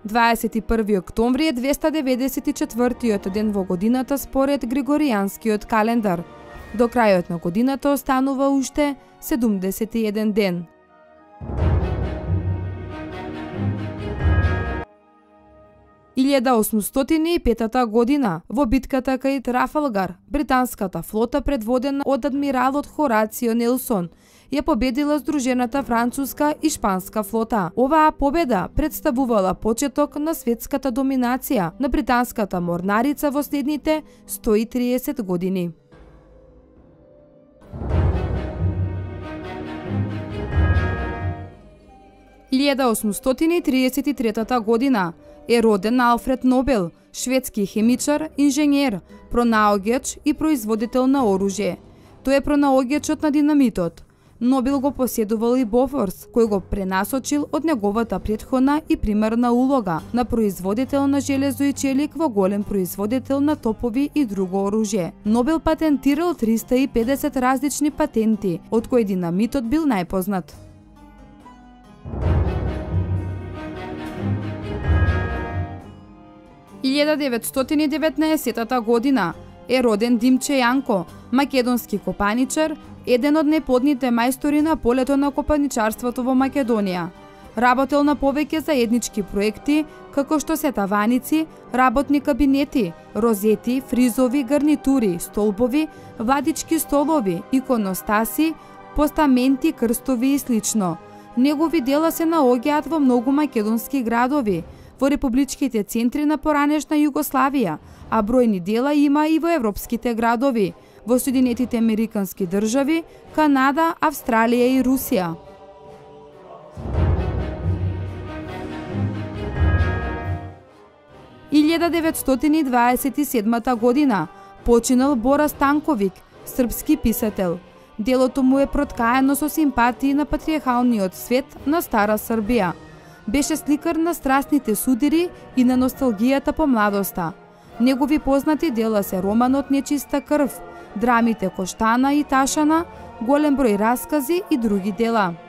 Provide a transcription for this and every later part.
21 октомври е 294-тиот ден во годината според Григоријанскиот календар. До крајот на годината останува уште 71 ден. – 1805 година, во битката кај Трафалгар, британската флота предводена од адмиралот Хорацио Нелсон ја победила здружената француска и шпанска флота. Оваа победа представувала почеток на светската доминација на британската морнарица во следните 130 години. – 1833 година е роден Алфред Нобел, шведски хемичар, инженер, пронаоѓач и производител на оружје. Тој е пронаоѓачот на динамитот. Нобел го поседувал и Бофорс, кој го пренасочил од неговата претходна и примерна улога на производител на железо и челик во голем производител на топови и друго оружје. Нобел патентирал 350 различни патенти, од кои динамитот бил најпознат. – 1919 година е роден Димче Јанко, македонски копаничар, еден од најплодните мајстори на полето на копаничарството во Македонија. Работел на повеќе заеднички проекти, како што се таваници, работни кабинети, розети, фризови, гарнитури, столбови, владички столови, иконостаси, постаменти, крстови и слично. Негови дела се наоѓаат во многу македонски градови, во републичките центри на поранешна Југославија, а бројни дела има и во европските градови, во Соединетите Американски држави, Канада, Австралија и Русија. – 1927 година починал Бора Станковик, српски писател. Делото му е проткаено со симпатии на патриархалниот свет на стара Србија. Беше сликар на страстните судири и на носталгијата по младоста. Негови познати дела се романот Нечиста крв, драмите Коштана и Ташана, голем број раскази и други дела. –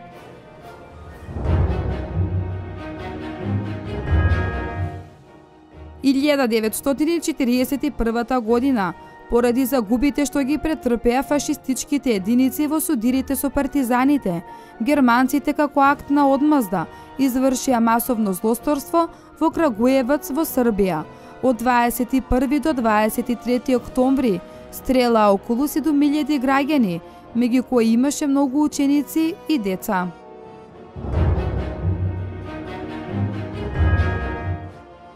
1941 година, поради загубите што ги претрпеа фашистичките единици во судирите со партизаните, германците како акт на одмазда извршија масовно злосторство во Крагуевац во Србија. Од 21 до 23 октомври стрела околу 7000 граѓани, меѓу кои имаше многу ученици и деца. –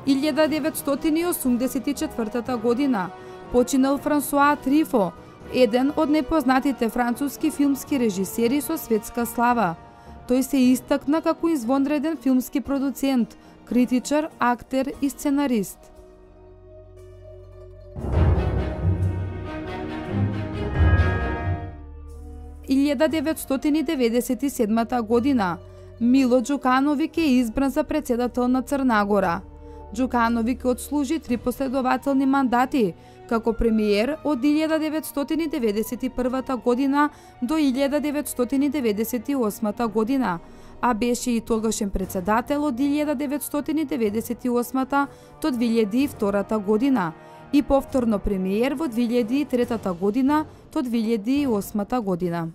1984 година починал Франсуа Трифо, еден од најпознатите француски филмски режисери со светска слава. Тој се истакна како извонреден филмски продуцент, критичар, актер и сценарист. – 1997 година Мило Џукановиќ е избран за председател на Црна Џукановиќ отслужи 3 последователни мандати како премиер од 1991 година до 1998 година, а беше и тогашен председател од 1998 до 2002 година и повторно премиер во 2003 година до 2008 година.